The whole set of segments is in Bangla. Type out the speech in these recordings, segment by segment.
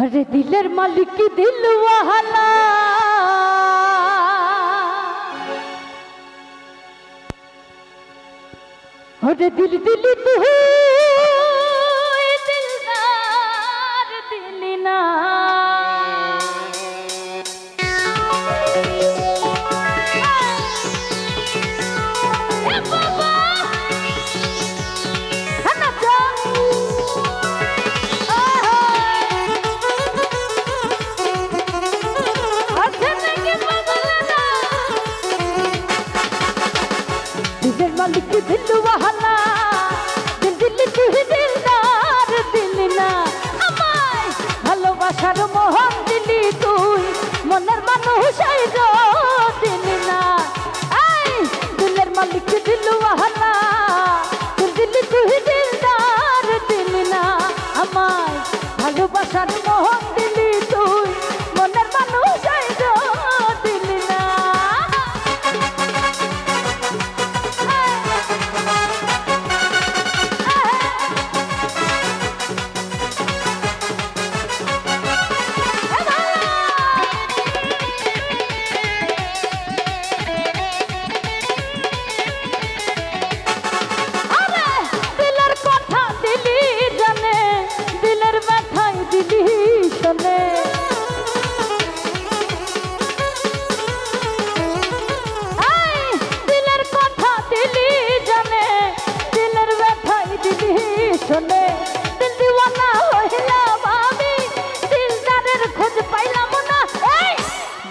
अरे दिलर मालिक दिल वाला अरे दिल दिल तू दिलदार दिल ना मालिक दिल वाला दिल दिल तू दिलदार दिल ना আমায় ভালোবাসার মোহন দিলি তুই মনের মানুষ আইরো দিল না এই দিলের মালিক দিল ওয়ালা দিল দিল তু দিলদার দিল না আমায় ভালোবাসার মোহন দিলি তুই মনের মানুষ আইরো দিল না শোনে দিল দিওয়ানা হইলাম আমি দিলদারের খোঁজ পাইলাম না এই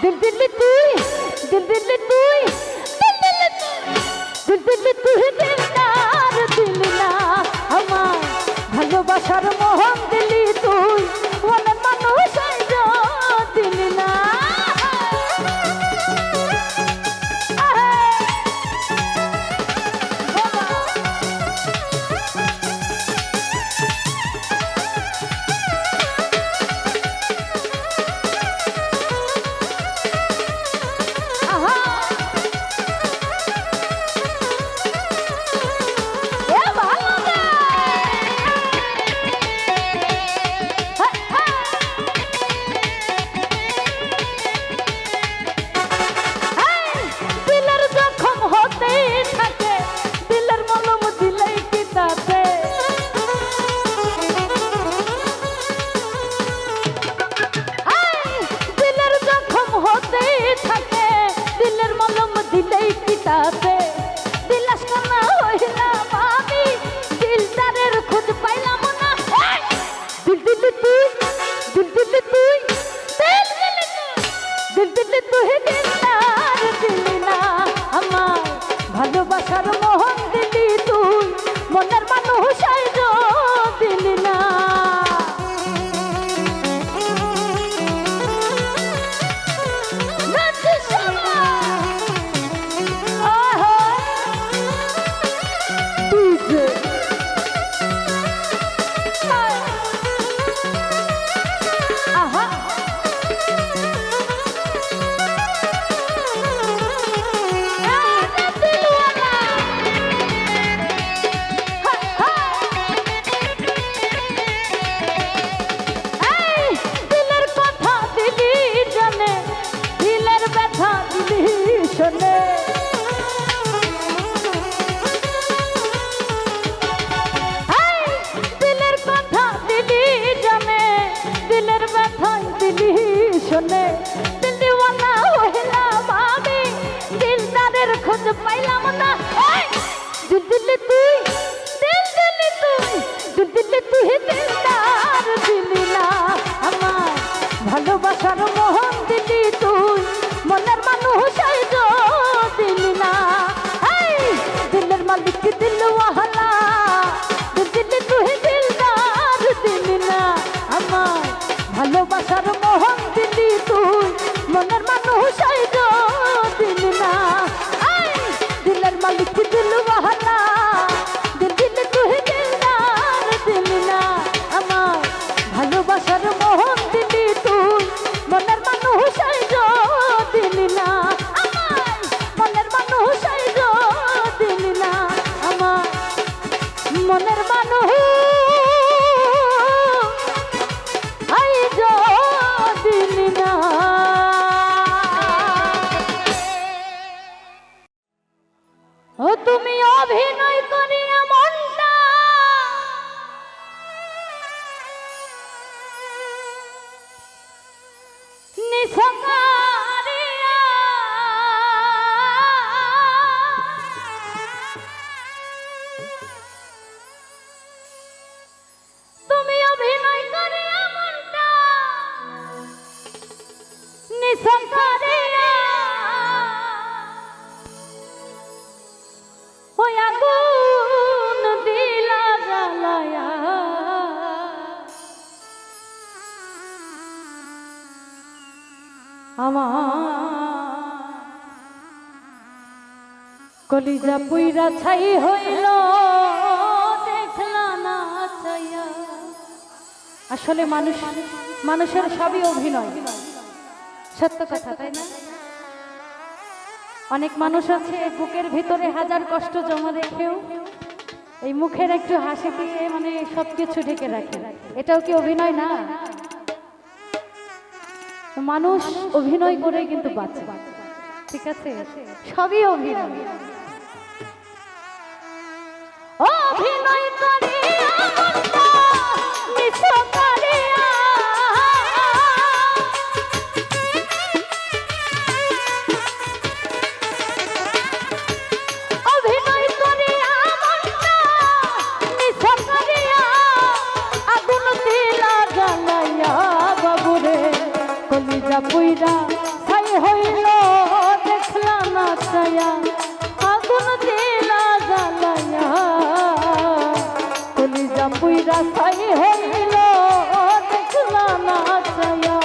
দিল দিল তুই দিল দিল তুই দিল দিল তুই দিল দিল তুই দিলদার দিল না আমার ভালোবাসার মোহন দিলি তুই মনের মানুষ আইরো দিল না ভালোবাসার মোহন দিলি তুই মনের মানুষ আইরো দিল না শোনে দিল দিওয়ানা হইলাম আমি দিলদারের খোঁজ পাইলাম না এই দিল দিল তুই দিল দিল তুই দিল দিল তুই দিলদার দিল না আমার ভালোবাসার মোহন দিলি তুই মনের মানুষ আইরো দিল না এই দিলের মালিক দিল ওয়ালা দিল দিল তুই দিলদার দিল না আমার ভালোবাসার মোহন দিলি তুই মনের মানুষ আইরো দিল না এই দিলের মালিক দিল ওয়ালা দিল দিল তুই দিলদার দিল না আমার ভালোবাসার মোহন দিলি তুই মনের মানুষ আইরো দিল না আমার মনের মানুষ আইরো দিল না আমার মনের মানুষ আইরো নিসঙ্গারিয়া তুমি অভিনয় করে এমনটা নিসঙ্গারিয়া ওই আগুন দিলা জ্বালায়া আমার কলিজা পুইরা ছাই হইল দেখলা না চাইয়া। আসলে মানুষের সবই অভিনয়, সত্য কথা তাই না? অনেক মানুষ আছে বুকের ভিতরে হাজার কষ্ট জমা রেখেও এই মুখের একটু হাসি দিয়ে মানে সবকিছু ঢেকে রাখে। এটাও কি অভিনয় না? মানুষ অভিনয় করে কিন্তু বাঁচে, ঠিক আছে? সবই অভিনয়। অভিনয় করে পুইরা ছাই হইল দেখলা না ছায়া আগুন দিলা জ্বালায়া কলিজা পুইরা ছাই হইল দেখলা না ছায়া।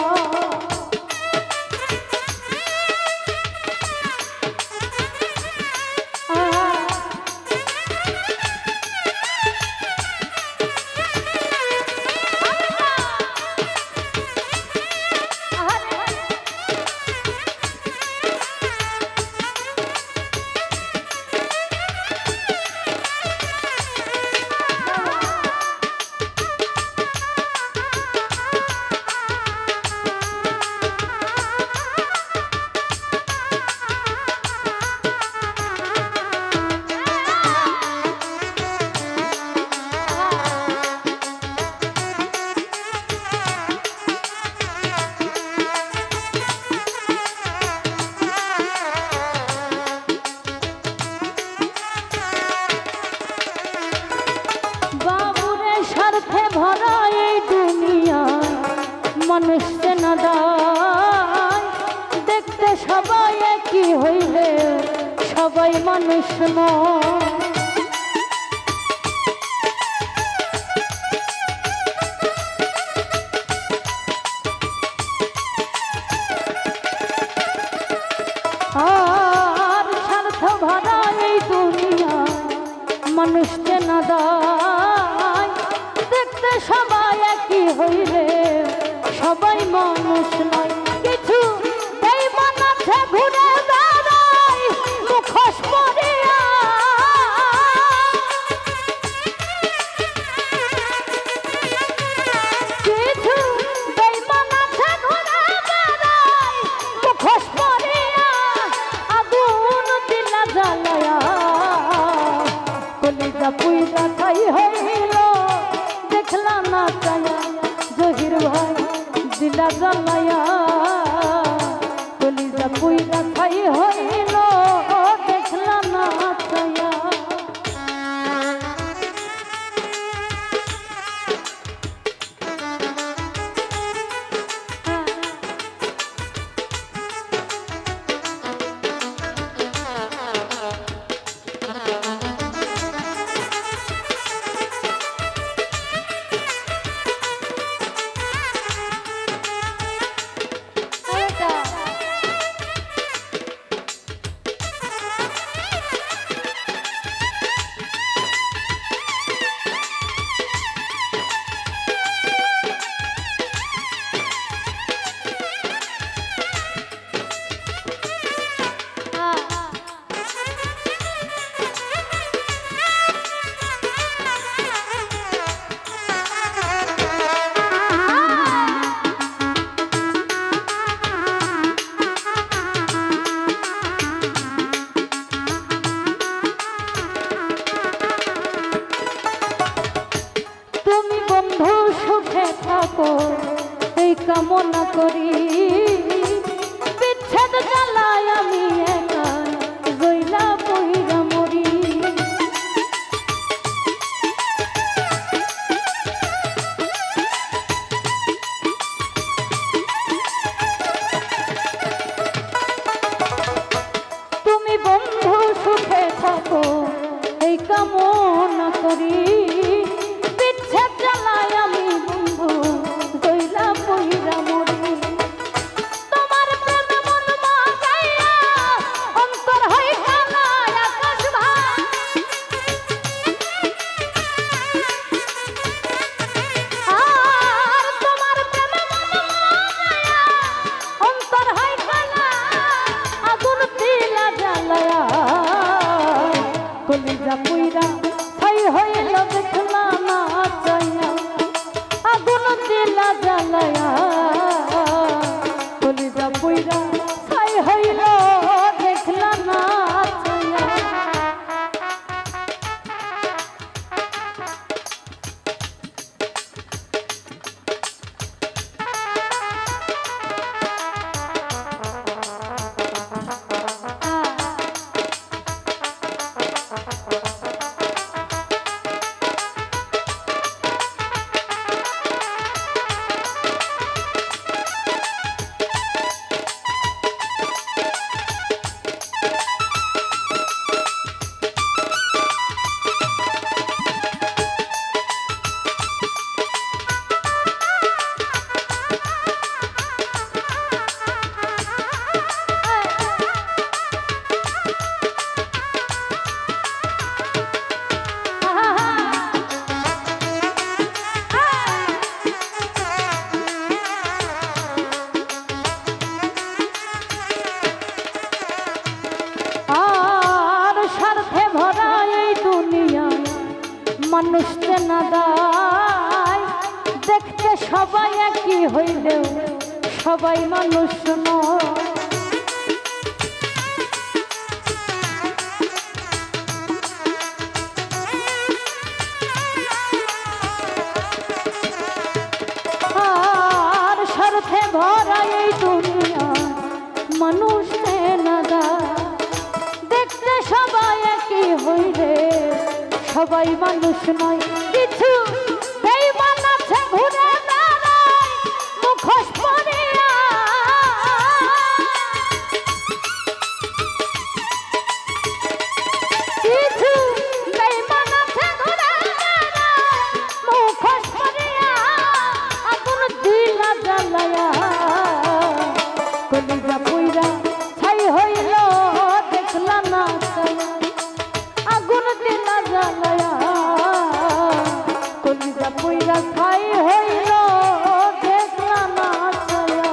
ভরা এই দুনিয়ায় মানুষ চেনা দায়, দেখতে সবাই একই হইলে সবাই মানুষ নয়। আর স্বার্থ ভরা এই দুনিয়ায় মানুষ চেনা দায়, দেখতে সবাই একই হইলে সবাই মানুষ নয়। কিছু বেঈমান আছে ঘুরে বেড়ায় মুখোশ পরিয়া, কিছু বেঈমান আছে ঘুরে বেড়ায় মুখোশ পরিয়া আগুন দিলা জ্বালায়া কলিজা পুইরা ছাই হইল দেখলা না চায়া। জহির ভাই দিলা জ্বালায়া কলিজা পুইরা ছাই হইল দেখলা না চায়া। সুখে থাকো এই কামনা করি। জ্বালায় আমি একা জইলা পইরা মরি। তুমি বন্ধু সুখে থাকো এই কামনা করি, বিচ্ছেদ জ্বালায় আমি বন্ধু জইলা পইরা মরি। তোমার প্রেমে মন মাগাইয়া অন্তর হই কালায় আকাশ ভাই। আর তোমার প্রেমে মন মাগাইয়া অন্তর হই কালা আগুন দিলা জ্বালায়া কলিজা পুইরা ছাই হইল দেখলা না চাইয়া আগুন দিলা জ্বালায়া কলিজা পুইরা ছাই হইল দেখলা না চাইয়া। মানুষ চেনা দায়, দেখতে সবাই একই হইলেও সবাই মানুষ নয়। আর স্বার্থে ভরা এই দুনিয়া মানুষ চেনা দায়, দেখতে সবাই একই হইলে সবাই মানুষ নয়। কিছু বেঈমান আছে ঘুরে বেড়ায় মুখোশ পরিয়া, কিছু বেঈমান আছে ঘুরে বেড়ায় মুখোশ পরিয়া আগুন দিলা জ্বালায়া কলিজা পুইরা ছাই হইল দেখলা না চাইয়া আগুন দিলা জ্বালায়া কলিজা পুইরা ছাই হইল দেখলা না চাইয়া।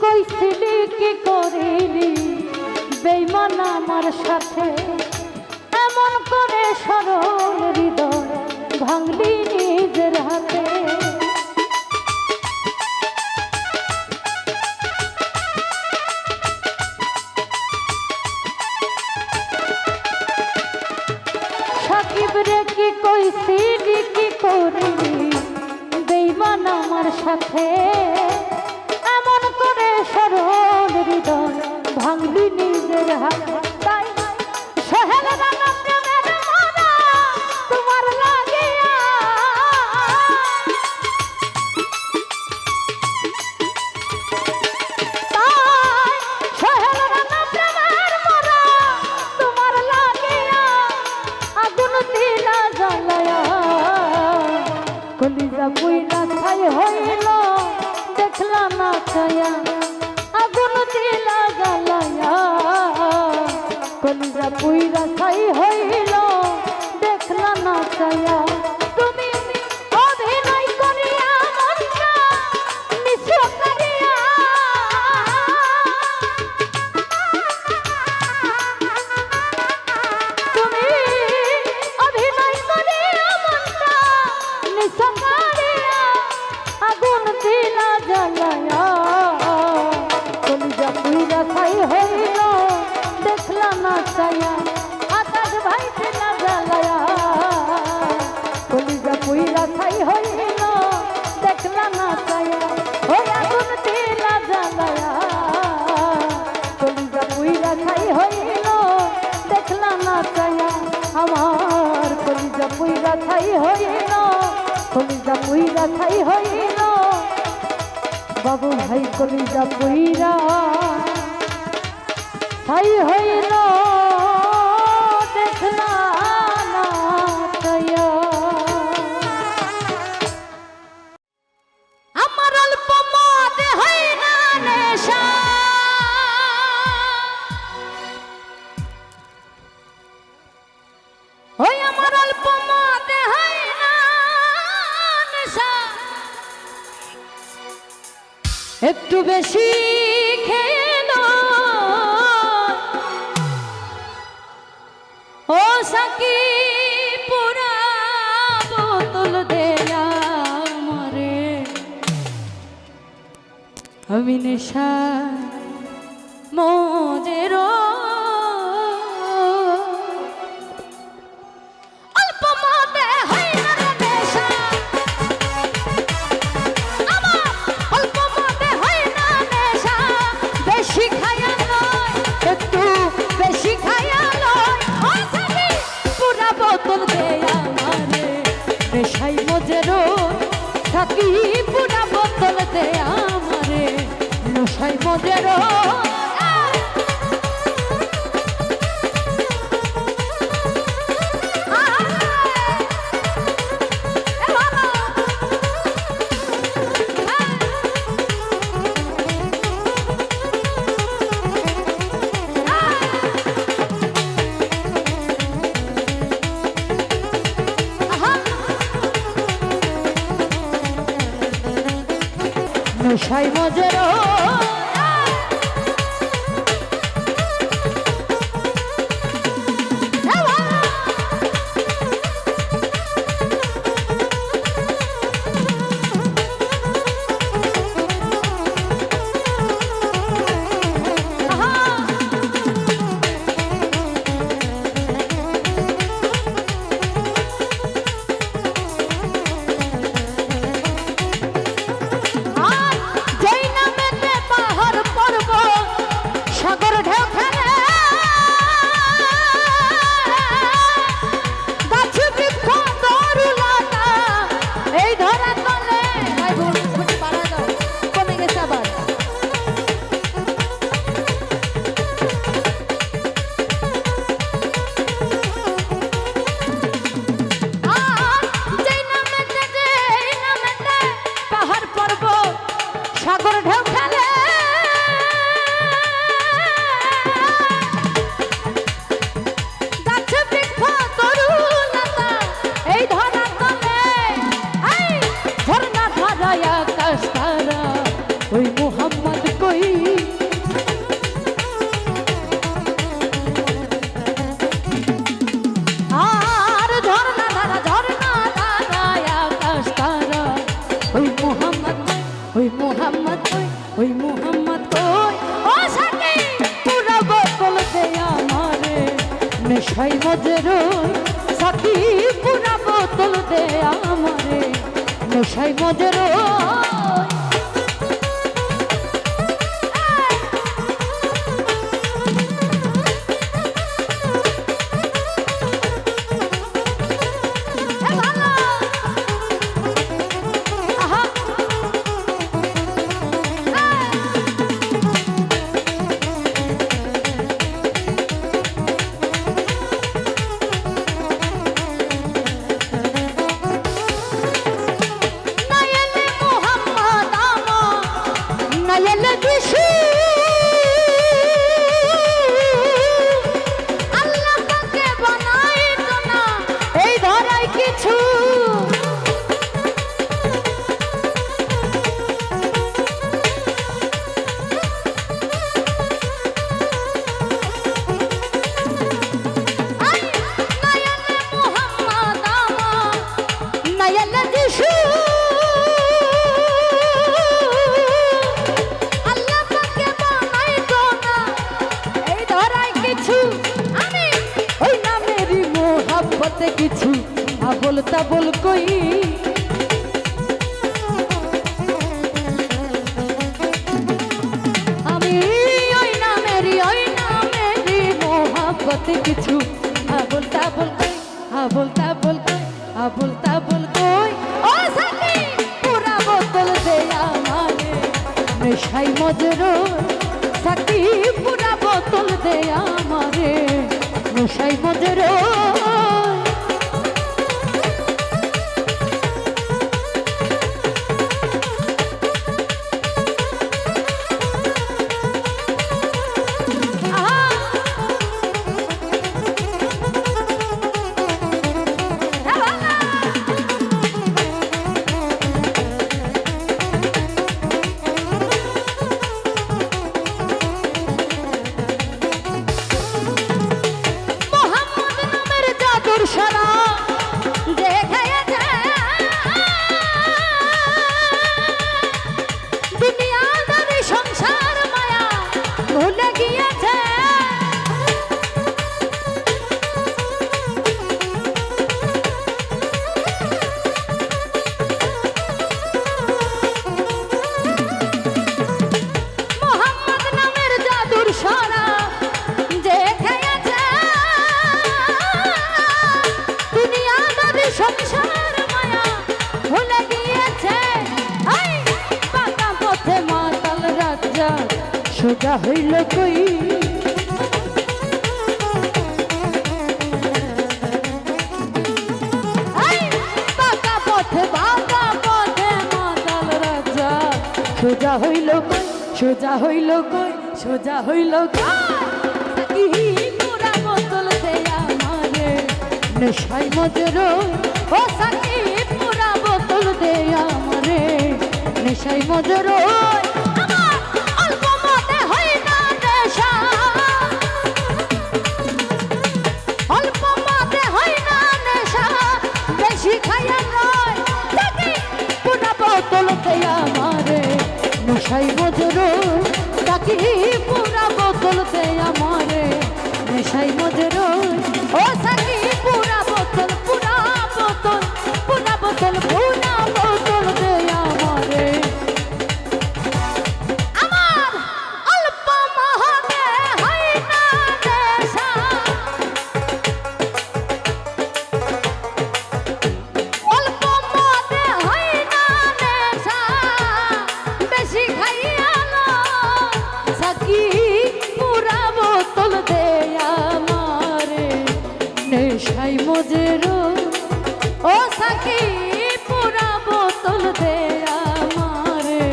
কইছিলি কি করিলি বেঈমান আমার সাথে, এমন করে সরল হৃদয় ভাঙলি নিজের হাতে। সাকিব রে কি কইছিলি কি করিলি বেঈমান আমার সাথে, এমন করে সরল হৃদয় ভাঙলি নিজের হাত তাই সহেল রানা প্রেমের মারা তোমার লাগিয়া তাই সহেল রানা প্রেমের মারা তোমার লাগিয়া আগুন দিলা জ্বালায়া কলিজা পুইরা ছাই হইল দেখলা না ছায়া আগুন দিলা জ্বালায়া কলিজা পুইরা ছাই হইল দেখলা না ছায়া তুমি অভিনয় করিয়া মনটা নিঃস্ব করিয়া তুমি অভিনয় করিয়া মনটা নিঃস্ব করিয়া আগুন দিলা জ্বালায়া কলিজা পুইরা ছাই হইল দেখলা না ছায়া আকাশ ভাইতে না জ্বালায়া কলিজা পুইরা ছাই হইল দেখলা না ছায়া ওই আগুন দিলা জ্বালায়া কলিজা পুইরা ছাই হইল দেখলা না ছায়া আমার কলিজা পুইরা ছাই হইল কলিজা পুইরা ছাই হইল বাবু ভাই কলিজা পুইরা ছাই হইল দেখলা না ছায়া আমার অল্প মদে হয় না নেশা ওই আমার অল্প মদে হয় না নেশা একটু বেশি খেলো ও সাকি পুরা বোতল দেয়া আমারে আমি নেশা মজেরো অল্প মদে হয় না নেশা আমার অল্প মদে হয় না নেশা বেশি খায়া নয় একটু বেশি খায়া নয় ও সাকি পুরা বোতল দেয়া আমারে নেশাই মজেরো সাকি পুরা বোতল দেয়া আমারে নেশাই মজেরো নেশাই মজেরো নেশাই মজেরো সাথী পুরা বোতল দে আমারে নেশাই মজেরো এলে যিশু আল্লাহ পাকে বানাইতো না এই ধরায় কিছু আমি ওই নামেরই মোহাব্বতে কিছু আবল তাবল কই আমি ওই নামেরই মোহাব্বতে কিছু আবল তাবল কই আবল তাবল কই আবল তাবল কই ও সাকি পুরা বোতল দে আমারে নেশাই মজরো সাকি পুরা বোতল দে আমারে নেশাই মজরো সোজা হইল কই বাঁকা পথে মাতাল রাজা সোজা হইল কই সোজা হইল কই সোজা হইল কই পুরা বোতল দে আমারে নেশাই মজরো ও সাকি পুরা বোতল দে আমারে নেশাই মজরো নেশাই মজরো তাকি পুরা বোতল দে আমারে নেশাই মজরো ও সাকি পুরা বোতল পুরা বোতল পুরা বোতল পুরা বোতল দে আমারে আমার অল্প মহতে হয় না নেশা অল্প মহতে হয় না নেশা বেশি খাইয়া না সাকি পুরা বোতল দে আমারে নেশাই মজরো ও সাকি পুরা বোতল দে আমারে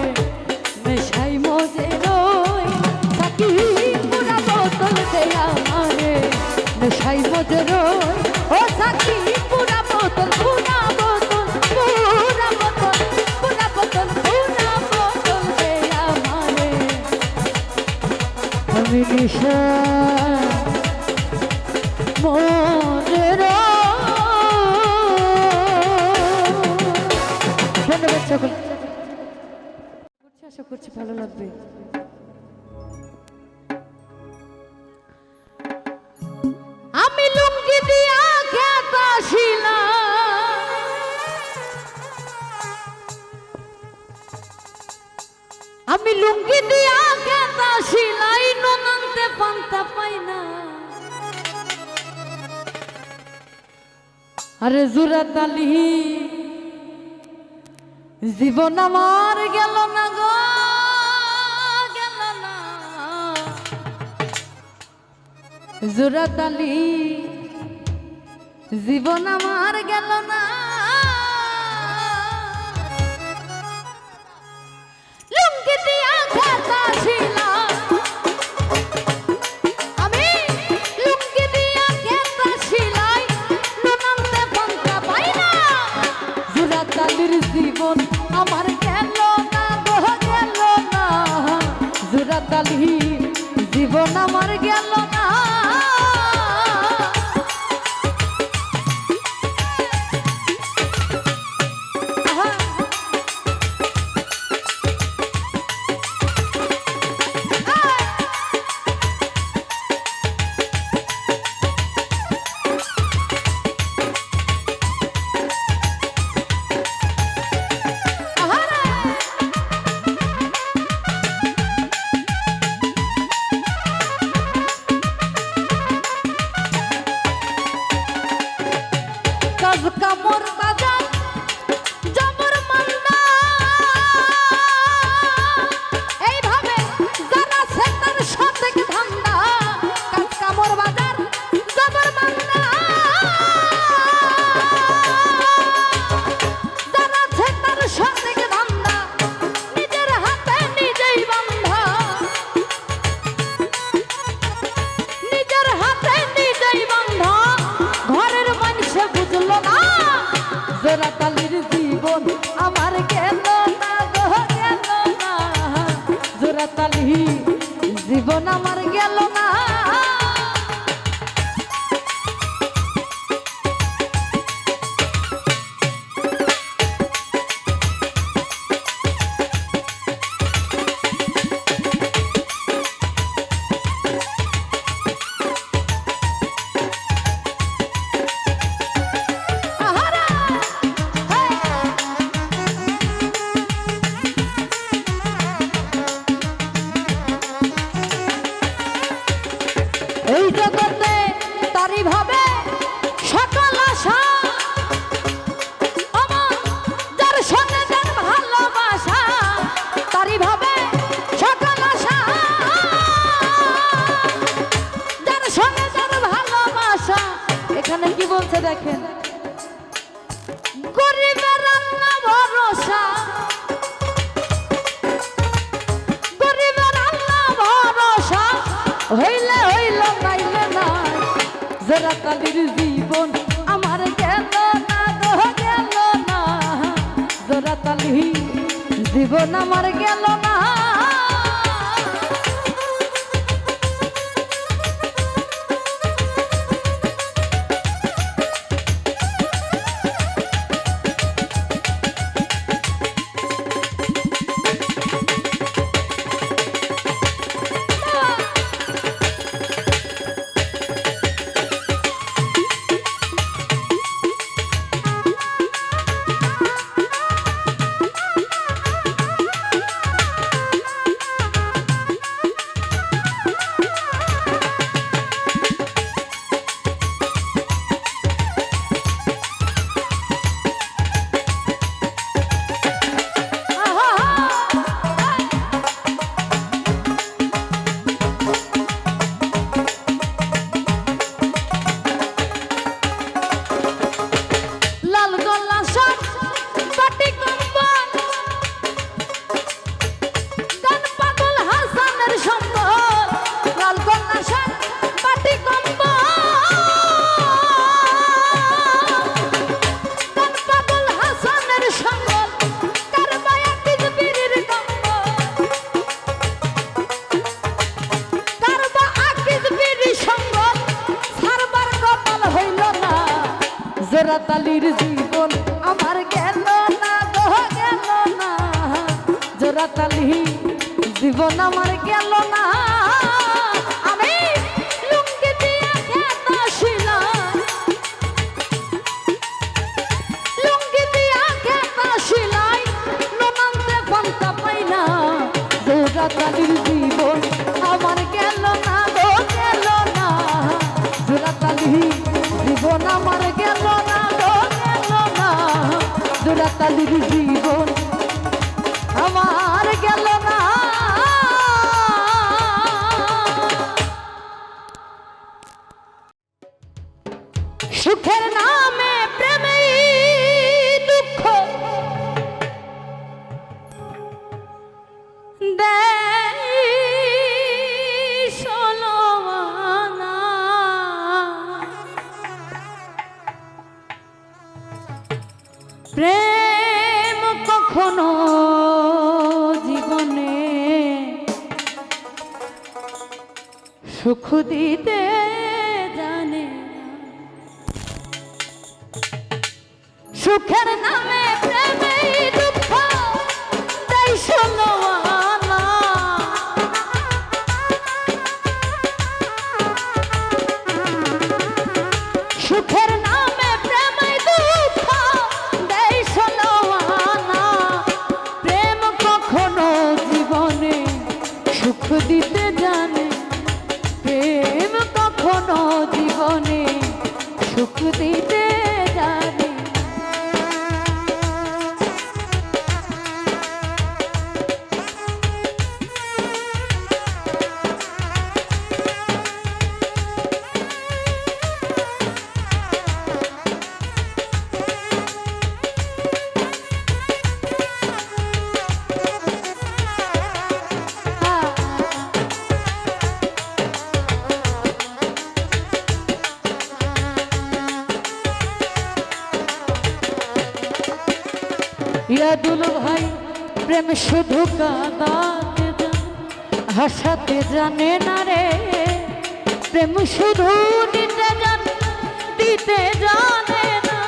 নেশাই মজরো সাকি পুরা বোতল দে আমারে নেশাই মজরো ও সাকি পুরা বোতল পুরা বোতল পুরা বোতল পুরা বোতল পুরা বোতল দে আমারে আমি নেশা মজরো ধন্যবাদ সকল আশা করছি ভালো লাগবে আমি লুঙ্গি দিয়া খেত আসিলাম আমি লুঙ্গি দিয়া খেত আসিলাই ননন্তে পান্তা পাই না আরে জুরা তালি জীবন আমার গেল না গো গেল না জোড়া তালি জীবন আমার গেল না লুঙ্গি দিয়া খেতা ছিলাম আমি লুঙ্গি দিয়া খেতা ছিলাই ননন্দে পন্থা পাই না জোড়া তালির জীবন আমার গেল না গো গেল না জোড়া তালি জীবন আমার গেল না জীবন আমার গেল না। এই জগতে তারি ভাবে সকল আশা, আমার যার সঙ্গে যার ভালোবাসা, তারি ভাবে সকল আশা, যার সঙ্গে যার ভালোবাসা। এখানে কি বলছে দেখেন, গরিবের আল্লাহ ভরসা, গরিবের আল্লাহ ভরসা, হইলে হইল নাইলে নাই। জোড়া তালির জীবন আমার গেল না গো গেল না, জোড়া তালি জীবন আমার গেল না। জোড়া তালির জীবন আমার গেল না গো গেল না, জোড়া তালি জীবন আমার গেল না। আমি লুঙ্গি দিয়া খেত শিলাই, লুঙ্গি দিয়া খেত শিলাই, ননন্দে পান্তা পাই না। জোড়া তালির জীবন আমার গেল না গো গেল না, জোড়া তালি জীবন আমার গেল না গো গেল না, জোড়া তালির জীবন আমার গেল না। সুখের নামে প্রেমে দুঃখ প্রেম কখনো জীবনে সুখ দিতে জানে না, সুখের নামে প্রেমে দুঃখ দেয় শোনোয়ানা, সুখের নামে প্রেমে দুঃখ দেয় শোনোয়ানা, প্রেম কখনো জীবনে সুখ দিতে জানে, প্রেম কখনো জীবনে সুখ দিতে জানে। ইয়াদুল ভাই প্রেম শুধু কাঁদাতে জানে, হাসাতে জানে না রে, প্রেম শুধু নিতে জানে, দিতে জানে না।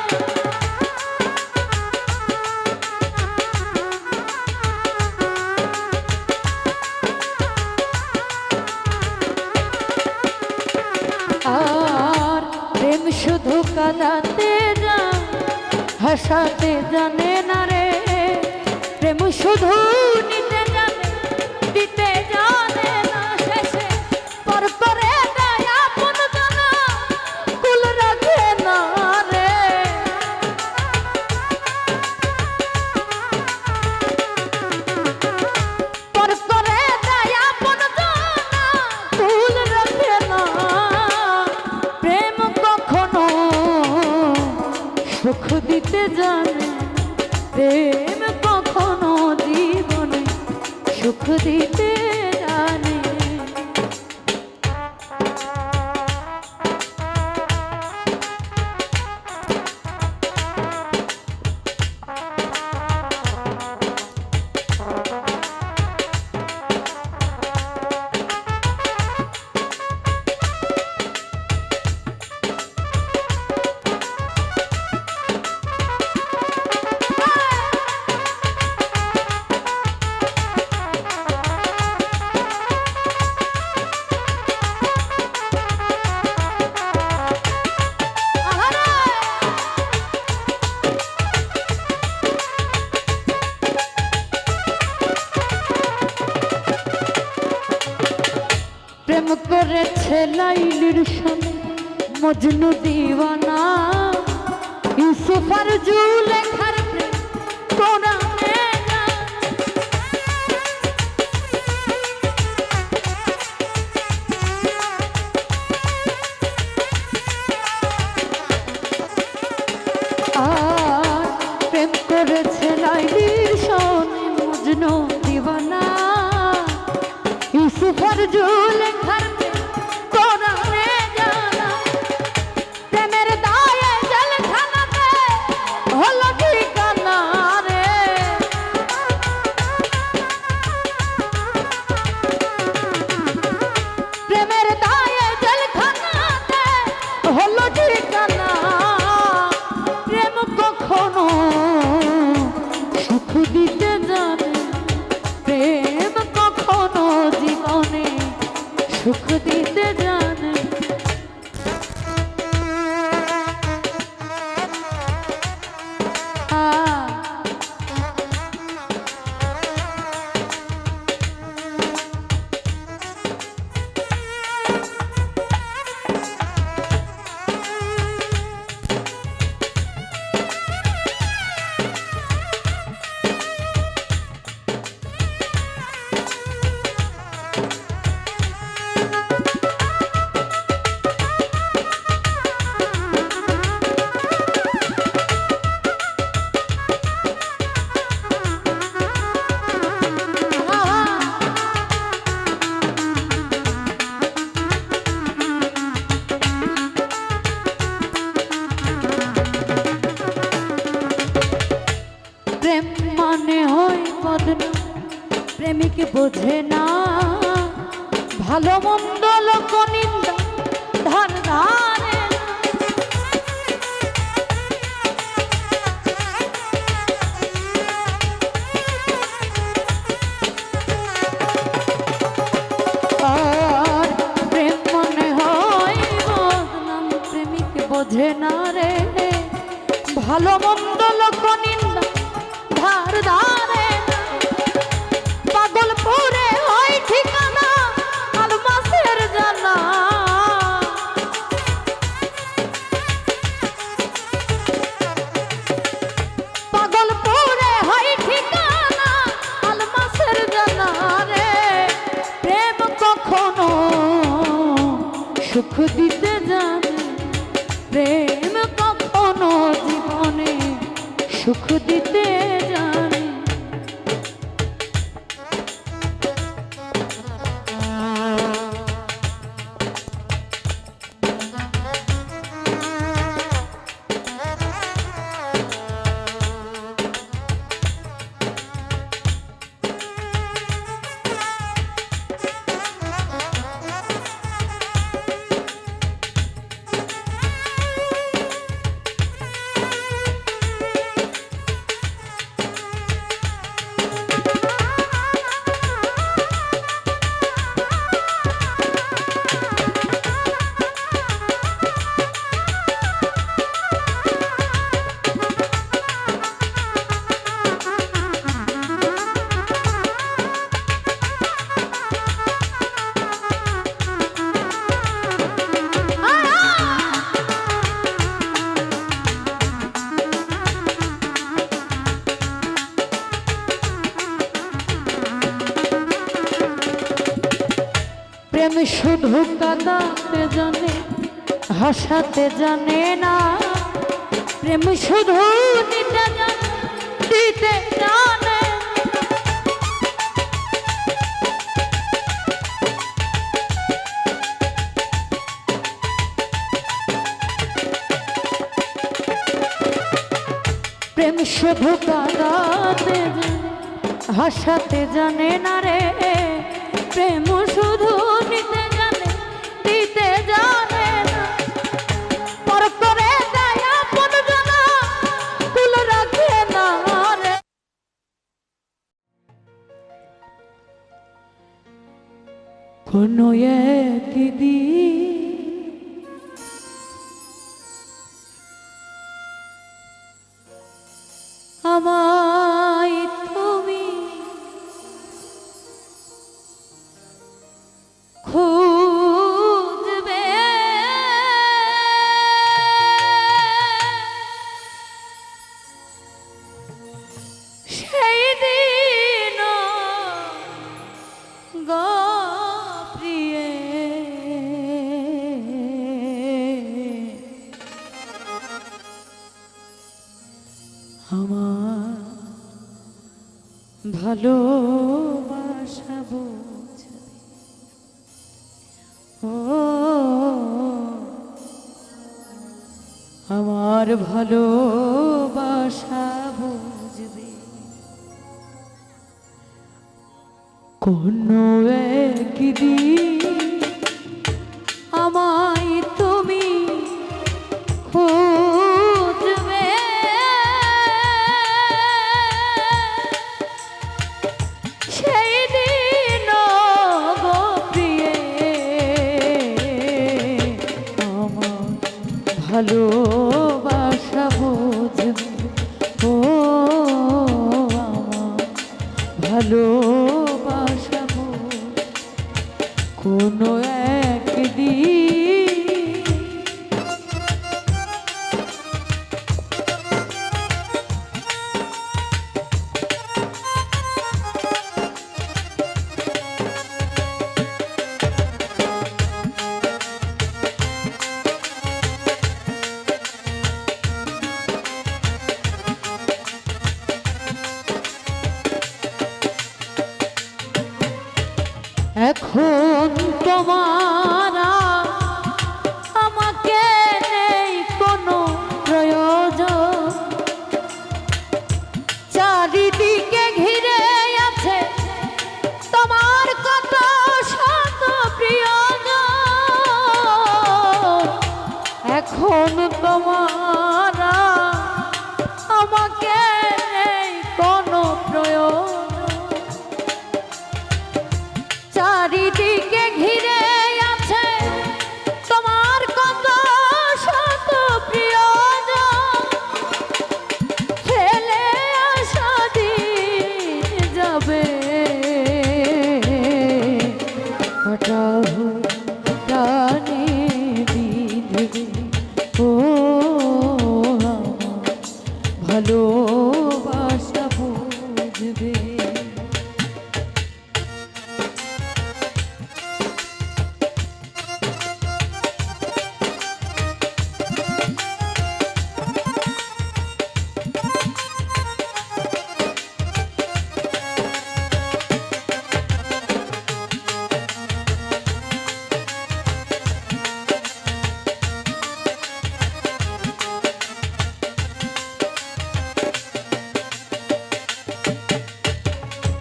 আর প্রেম শুধু কাঁদাতে জানে, হাসাতে জানে না রে, প্রেম শুধু নিতে জানে, দিতে জানে না। শেষে পর করে দেয় আপন জানা, কুল রাখে না রে। পর করে দেয় আপন জানা, কুল রাখে না। প্রেম কখনো সুখ দিতে জানে, প্রেম কখনো জীবনে সুখ দিতে জানে। প্রেম করেছে লাইলির সঙ্গে মজনু দিওয়ানা, ইউসুফ আর জুলেখার প্রেম কোরআনে না। আর প্রেম করেছে লাইলির সঙ্গে মজনু দিওয়ানা, ইউসুফ আর জুলেখার কোরআনে জানা। প্রেমের দায়ে জেলখানাতে হলো ঠিকানা রে। প্রেমের দায়ে জেলখানাতে হলো ঠিকানা। প্রেম কখনো সুখ দিতে জানে, প্রেম কখনো জীবনে সুখ দিতে জানে। প্রেম মানে হয় বদনাম, প্রেমিক বোঝে না ভালো মন্দ লোক নিন্দা ধার ধারে না। আর প্রেম মানে হয় বদনাম, প্রেমিক বোঝে না রে ভালো মন্দ লোক নিন্দা ধার ধারে না। পাগলপুরে হয় ঠিকানা আলমাসের জানা। পাগলপুরে হয় ঠিকানা আলমাসের জানা রে। প্রেম কখনো সুখ দিতে জানে, প্রেম কখনো জীবনে সুখ দিতে জানে। প্রেম শুধু কাঁদাতে জানে, হাসাতে জানে না। প্রেম শুধু দিতে জানে, দিতে জানে। প্রেম শুধু কাঁদাতে জানে, হাসাতে জানে না রে। প্রেম শুধু নিতে জানে, দিতে জানে না। পর করে দেয় আপন জানা, কুল রাখে না রে। কোনো একদিন আমায় তুমি খুঁজবে, সেই দিন গো প্রিয়ে আমার ভালোবাসা বুঝবে। ও আমার ভালোবাসা বুঝবে। কোনো একদিন আমায় তুমি খুঁজবে, সেই দিন গো প্রিয়ে আমার ভালোবাসা বুঝবে। ও আমার ভালোবাসা বুঝবে। কোনো একদিন এখন তোমার আমাকে নেই কোনো প্রয়োজন। চারিদিকে ঘিরে আছে তোমার কত শত প্রিয়জন। এখন তোমার আমাকে নেই কোনো প্রয়োজন। চারিদিকে ঘিরে আছে তোমার কত শত প্রিয়জন। ফেলে আসা দিন যাবে, কাটাবো প্রাণে বিঁধবে। ও আমার ভালোবাসা বুঝবে।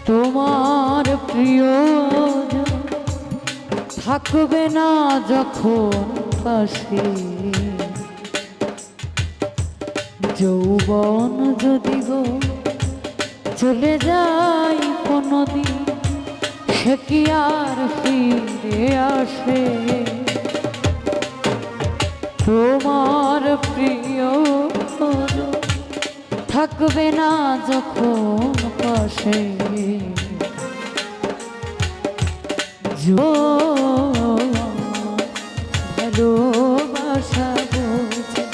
তোমার প্রিয়জন থাকবে না যখন পাশে, যৌবন যদি গো চলে যায় কোনদিন, সে কি আর ফিরে আসে? তোমার প্রিয়জন থাকবে না যখন পাশে, ভালোবাসা বুঝবে।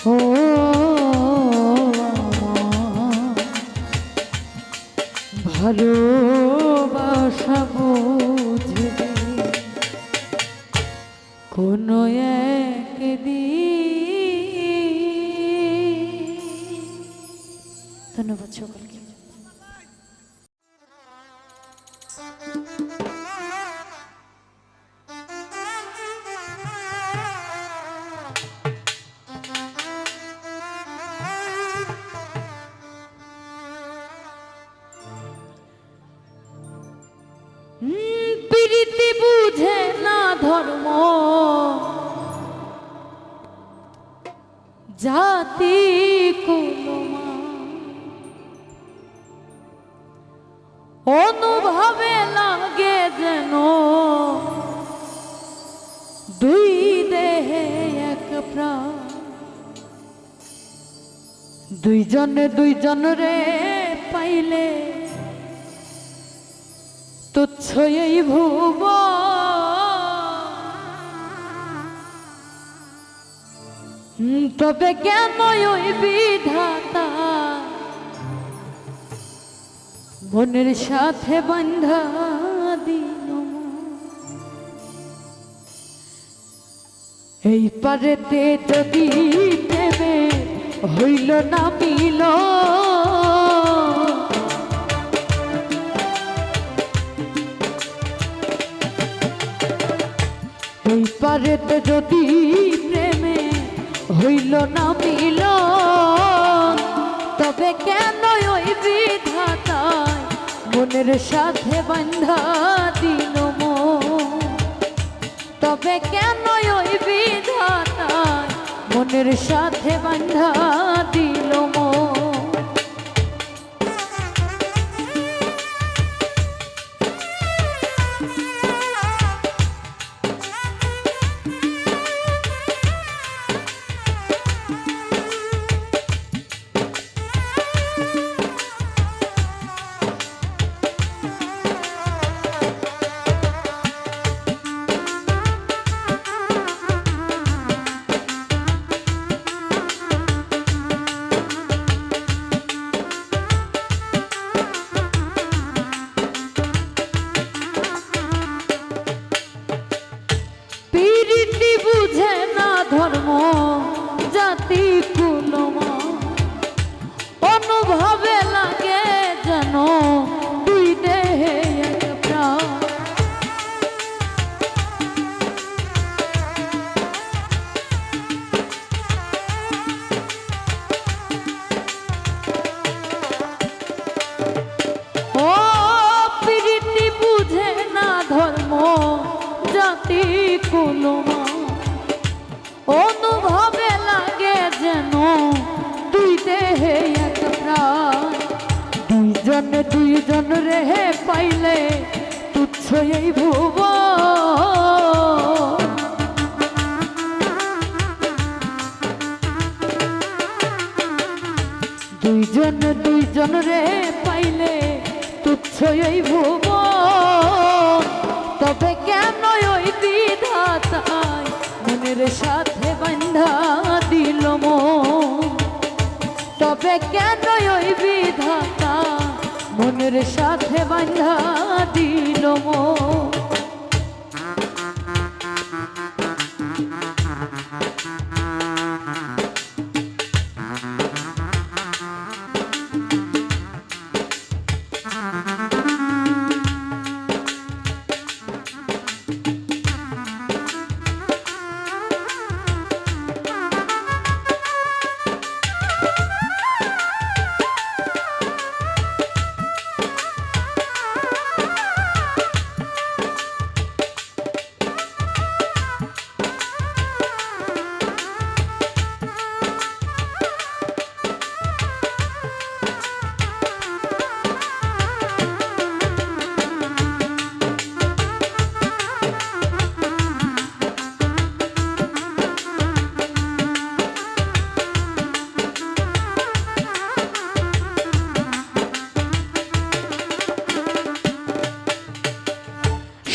ও ভালোবাসা বুঝবে। কোনো একদিন। ধন্যবাদ সকলকে। প্রীতি বুঝে না ধর্ম জাতি কুলমা, অনুভবে লাগে যেন দুই দেহে এক প্রাণ। দুইজন রে পাইলে তুচ্ছ এই ভুব, তবে কেন ওই বিধাতা মনের সাথে বান্ধা দিল। এই পারেতে যদি প্রেমে হইল না মিল, এই পারেতে যদি প্রেমে হইল না মিল, তবে কেন ওই বিধাতায় মনের সাথে বান্ধা দিল মন। তবে কেন ওই বিধাতায় মনের সাথে বান্ধা দিল মন। ধর্ম জাতি কুলমা, অনুভবে লাগে যেন দুই দেহে এক প্রাণ। ও প্রীতি বুঝে না ধর্ম জাতি কুলমা, অনুভবে লাগে যেন দুই দেহে এক প্রাণ। দুইজন রেহে পাইলে তুচ্ছ এই ভুব, দুইজন রে পাইলে তুচ্ছ এই ভুব, তবে কেন ওই বিধাতায় মনের সাথে বান্ধা দিল মন। তবে কেন ওই বিধাতা মনের সাথে বান্ধা দিল মন।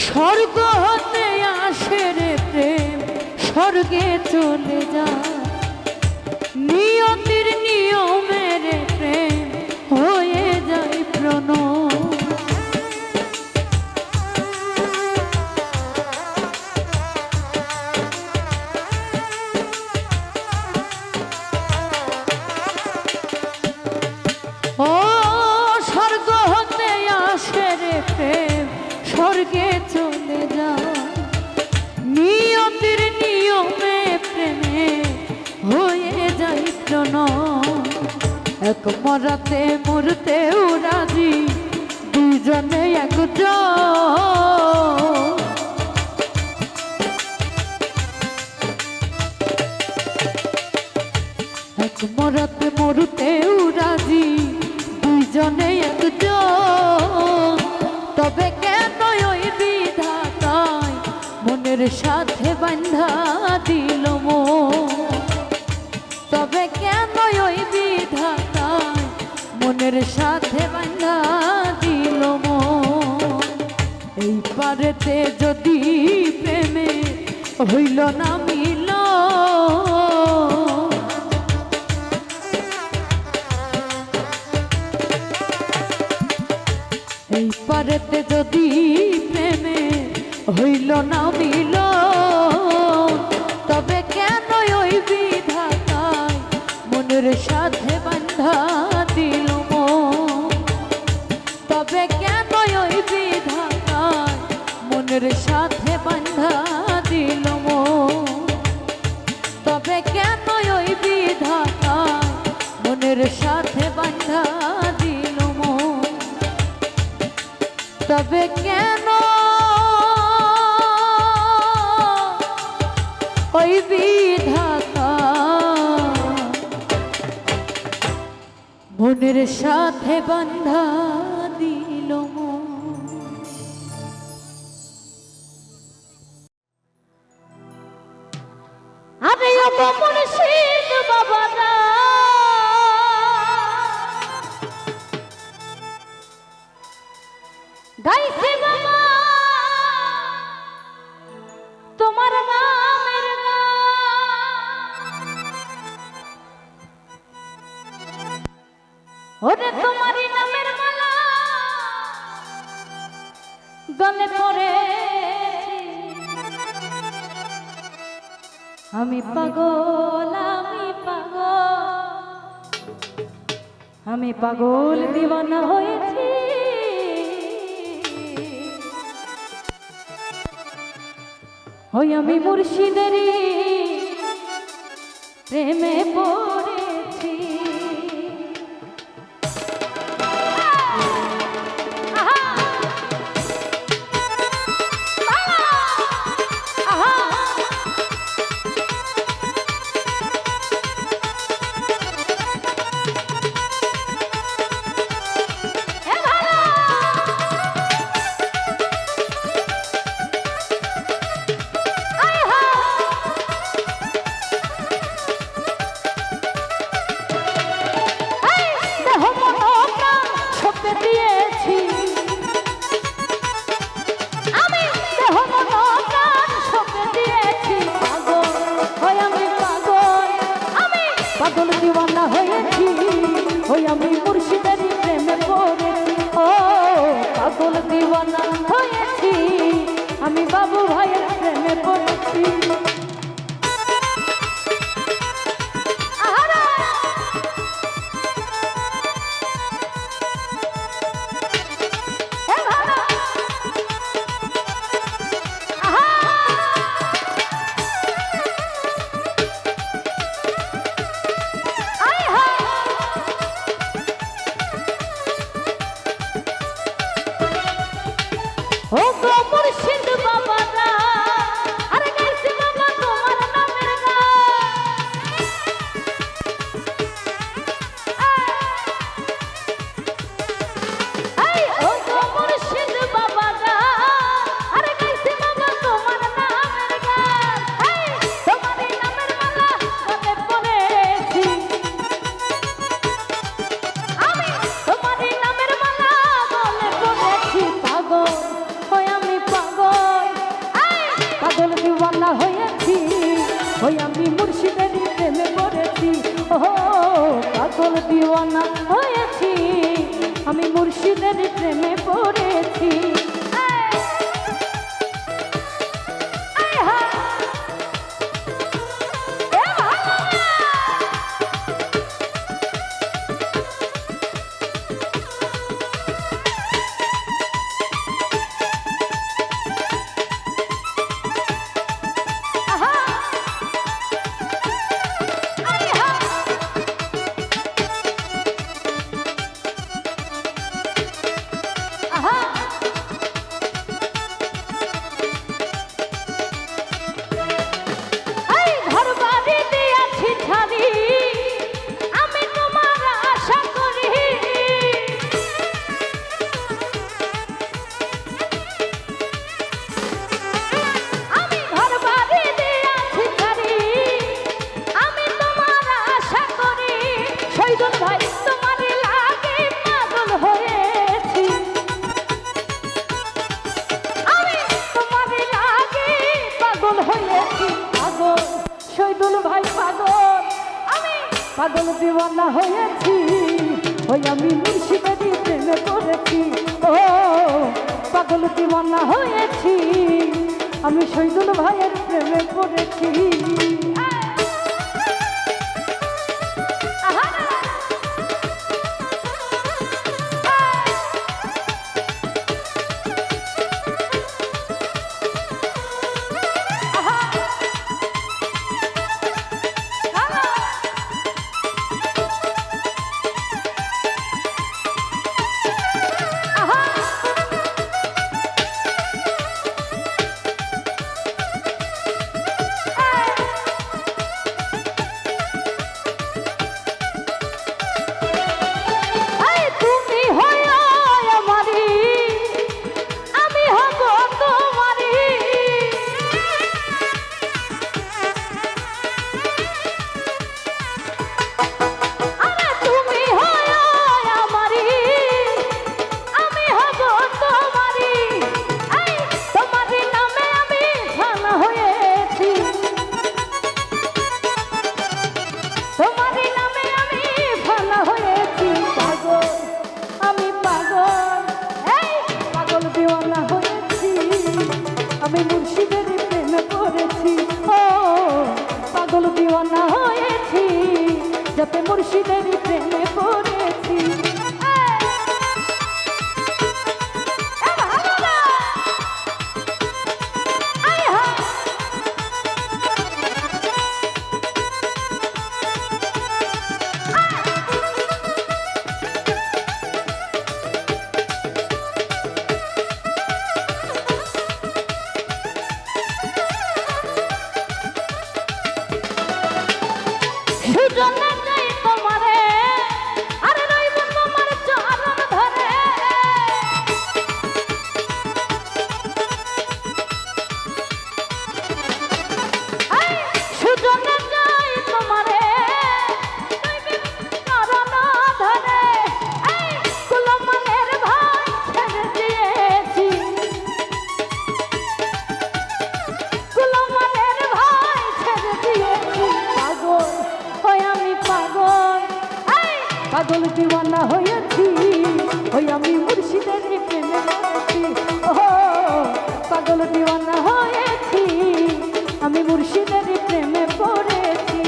স্বর্গ হতে আসে রে প্রেম, স্বর্গে চলে যায়। নিয়তির নিয়মের প্রেম হয়ে যায় প্রণয়। ও স্বর্গ হতে আসে রে প্রেম, স্বর্গে চলে যাও। নিয়তির নিয়মে প্রেমে হয়ে যাই প্রণয়। এক মরাতে মরতেও রাজি, দুজনে একজন। এক মরাতে মরতেও রাজি, দুজনে একজন। তবে কেন ওই বিধাতায় মনের সাথে বান্ধা দিল মন? তবে কেন ওই বিধাতায় মনের সাথে বান্ধা দিল মন? এই পারেতে যদি প্রেমে হইল না মিল, এই পারেতে যদি প্রেমে হইল না মিল, তবে কেন ওই বিধাতায় মনের সাথে বান্ধা দিল মন? তবে কেন ওই বিধাতায় মনের সাথে বান্ধা দিল মন? তবে কেন ওই বিধাতায় মনের সাথে বান্ধা দিল মন? তবে কেন ওই বিধাতা মনের সাথে বান্ধা দিল মন? আরে ও মুর্শিদ বাবারা, গাইছে বাবা তোমার নামের গান। ওরে তোমারই নামের মালা গলে পড়ে, আমি পাগল, আমি পাগল, আমি পাগল দিওয়ানা হয়েছি। ওই আমি মুর্শিদেরই প্রেমে পড়েছি। পাগল দিওয়ানা হয়েছি, ওই আমি মুর্শিদেরই প্রেমে পড়েছি। ও পাগল দিওয়ানা হয়েছি, আমি বাবু ভাইয়ের প্রেমে পড়েছি। ও গো মুর্শিদ বাবারা, আরে গাইছে বাবা তোমার নামের গান। এই ও গো মুর্শিদ বাবারা, আরে গাইছে বাবা তোমার নামের গান। এই তোমারই নামের মালা গলে পড়েছি, আমি তোমারই নামের মালা গলে পড়েছি। পাগল পাগল দিওয়ানা হয়েছি, ওই আমি মুর্শিদেরই প্রেমে পড়েছি। ও পাগল দিওয়ানা হয়েছি, আমি মুর্শিদেরই প্রেমে পড়েছি। পাগল দিওয়ানা হয়েছি ওই আমি মুর্শিদারি প্রেমে পড়েছি ও পাগল দিওয়ানা হয়েছি আমি শহীদুল ভাইয়ের প্রেমে পড়েছি আমি মুর্শিদের প্রেমে পড়েছি ও পাগল দিওয়ানা হয়েছি যাতে মুর্শিদের প্রেমে পড়েছি পাগল দিওয়ানা হয়েছি ওই আমি মুর্শিদের প্রেমে পড়েছি ও পাগল দিওয়ানা হয়েছি আমি মুর্শিদের প্রেমে পড়েছি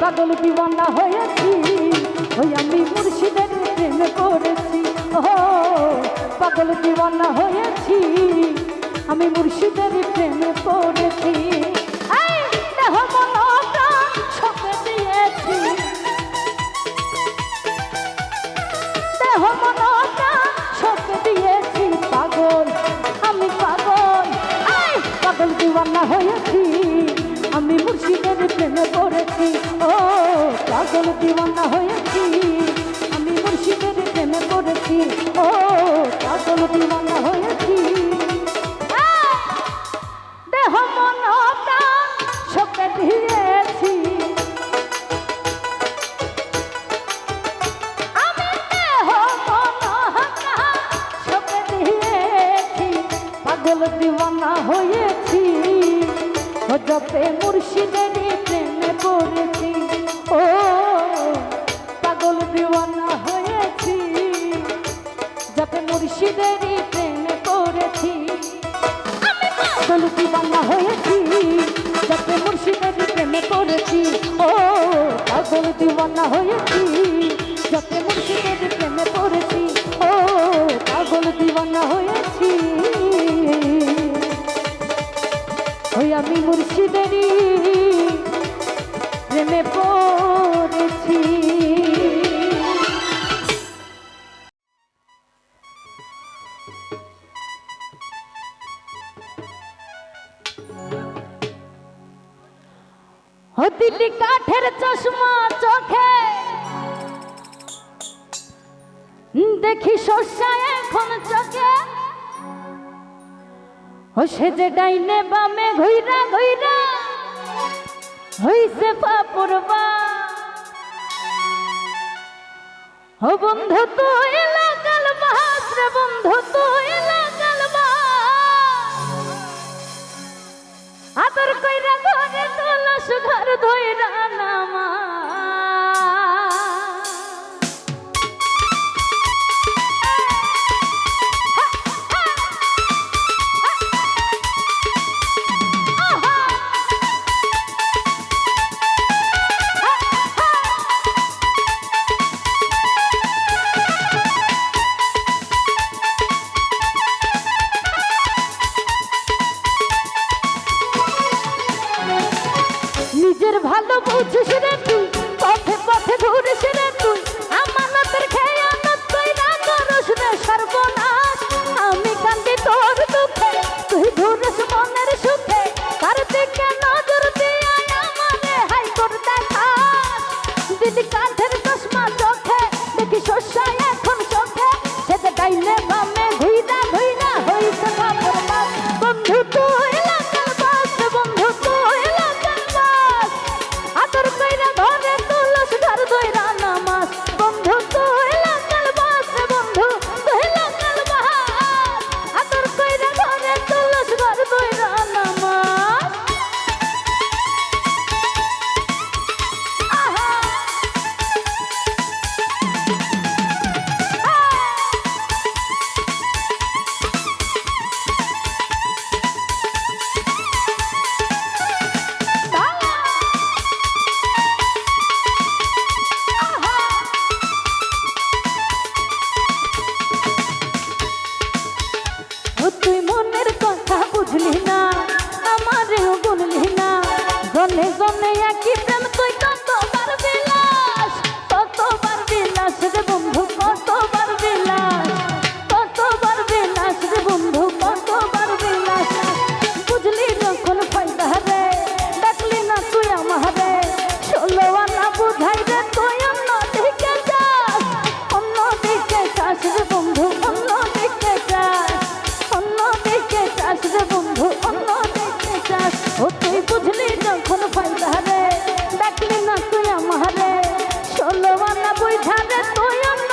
পাগল দিওয়ানা হয়েছি ওই আমি মুর্শিদের প্রেমে পড়েছি ও পাগল দিওয়ানা হয়েছি আমি মুর্শিদের প্রেমে পড়েছি দেহ মন প্রাণ সঁপে দিয়েছি দেহ মন প্রাণ সঁপে দিয়েছি পাগল আমি পাগল পাগল দিওয়ানা হয়েছি আমি মুর্শিদের প্রেমে পড়েছি ও পাগল দিওয়ানা হয়েছি আমি মুর্শিদের প্রেমে পড়েছি ও পাগল দিওয়ানা হয়েছি দেহ মন প্রাণ সঁপে দিয়েছি আমি দেহ মন প্রাণ সঁপে দিয়েছি পাগল দিওয়ানা হয়েছি জপে মুর্শিদের প্রেমে পড়েছি ও পাগল দিওয়ানা হয়েছি জপে মুর্শিদের প্রেমে পড়েছি আমি পাগল দিওয়ানা হয়েছি জপে মুর্শিদের প্রেমে পড়েছি দিওয়ানা হয়েছি যত মুর্শিদের প্রেমে পড়েছি ও পাগল দিওয়ানা হয়েছি ওই আমি মুর্শিদেরই প্রেমে পড়েছি ও দিল্লি কাঠের চশমা চোখে দেখি শস্যা এখন চোখে ও সে যে ডাইনে বামে ঘুইরা ঘুইরা হইছে পাপড়বা ও বন্ধু তো এলাকাল বাস রে বন্ধু তো এলাকাল বাস আদর কইরা ঘরে তোলস ঘর ধইরা নামা নিজের ভালো বুঝিস রে তুই পথে পথে ঘুরিস রে তুই আমানতের খেয়ানত কইরা করস রে সর্বনাশ আমি কান্দি তোর দুঃখে তুই ঘুরিস মনের সুখে কার দিকে নজর দিয়া আমারে হাই করতে খাস দিদি কাঠের চশমা চোখে দেখি শস্যা এখন চোখে সে যে ডাইনে বামে ঘুইরা ঘুইরা হইছে পাপড় মাছ বন্ধু তুই এলাকার বাস বন্ধু তুই এলাকার বাস আদর কইরা ঘরে তুলস ঘর ধইরা নামাজ বন্ধু তুই এলাকার বাস বন্ধু তুই এলাকার বাস আদর কইরা ঘরে তুলস ঘর ধইরা নামাজ আহা তুই মনের কথা বুঝলি না আমারেও বললি না জনে জনে একই প্রেম তুই কতবার বিলাস রে বন্ধু কতবার বিলাস রে বন্ধু কতবার বিলাস বুঝলি যখন ফায়দা রে ডাকলি না তুই আমারে 16 আনা বুঝাই রে তুই অন্য দিকে যাস রে বন্ধু অন্য দিকে যাস রে বন্ধু অন্য দিকে যাস ও তুই বুঝলি যখন ফায়দা রে ডাকলি না তুই আমারে 16 আনা বুঝা রে তুই অন্য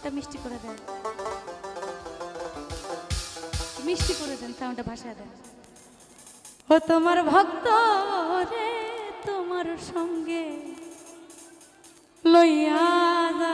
সাউন্ডটা মিষ্টি করে দেন, মিষ্টি করে দেন, সাউন্ডটা ভাষায় দেন। ও তোমার ভক্ত রে তোমার সঙ্গে লইয়া যা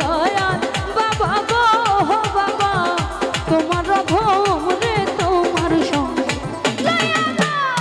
দয়াল বাবা গো বাবা তোমার অধম রে তোমার সঙ্গে লইয়া যাও।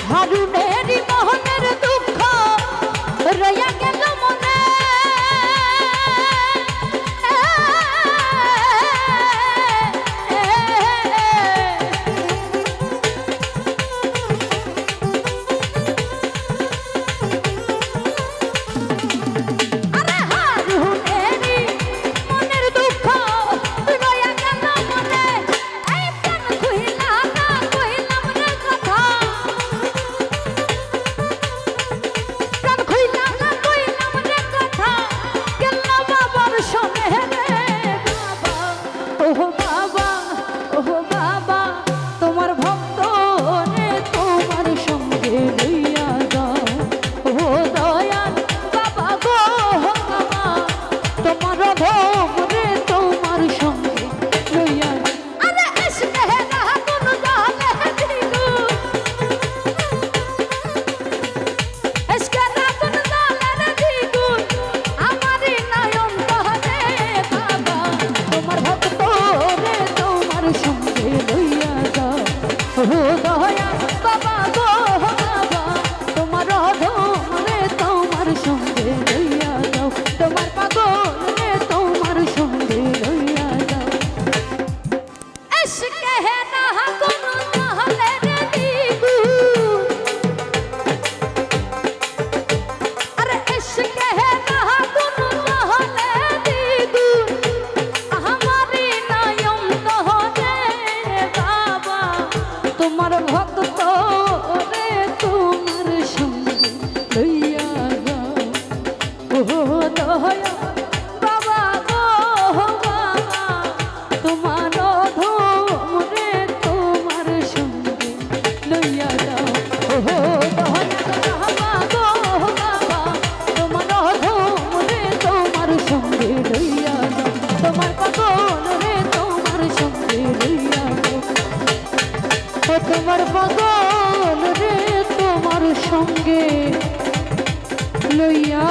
হারুনেরই মোহনের দুঃখ রইয়া গেল মনে আরে হারুনেরই মনের দুঃখ রইয়া গেল মনে এই প্রাণ কইলা না কইলাম রে কথা প্রাণ কইলা না কইলাম রে কথা গেল বাবার সঙ্গে রে বাবা ওহ বাবা ওহ বাবা তোমার ভক্ত রে তোমার সঙ্গে লইয়া যাও ও দয়াল বাবা গো বাবা তোমার অধম রে তোমার সঙ্গে লইয়া যাও। আরে এসকে না কোন জালে দিগু এসকে না কোন জালে দিগু আমারই নয়ন তহরে বাবা তোমার ভক্ত রে তোমার সঙ্গে লইয়া যাও ও দয়াল বাবা গো বাবা তোমার অধম রে তোমার সঙ্গে লইয়া যাও তোমার পাগল রে তোমার সঙ্গে লইয়া যাও। এসকে না কোন জালে দিগু আরে এসকে না কোন জালে দিগু আমারই নয়ন তহরে বাবা তোমার ভক্ত রে তোমার সঙ্গে লইয়া যাও ও দয়া বাবা গো বাবা তোমার অধম রে তোমার সঙ্গে লইয়া যাও ও দয়া বাবা গো বাবা তোমার অধম রে তোমার সঙ্গে লইয়া যাও তোমার পাগল রে তোমার সঙ্গে লইয়া যাও ও তোমার পাগল রে তোমার সঙ্গে লইয়া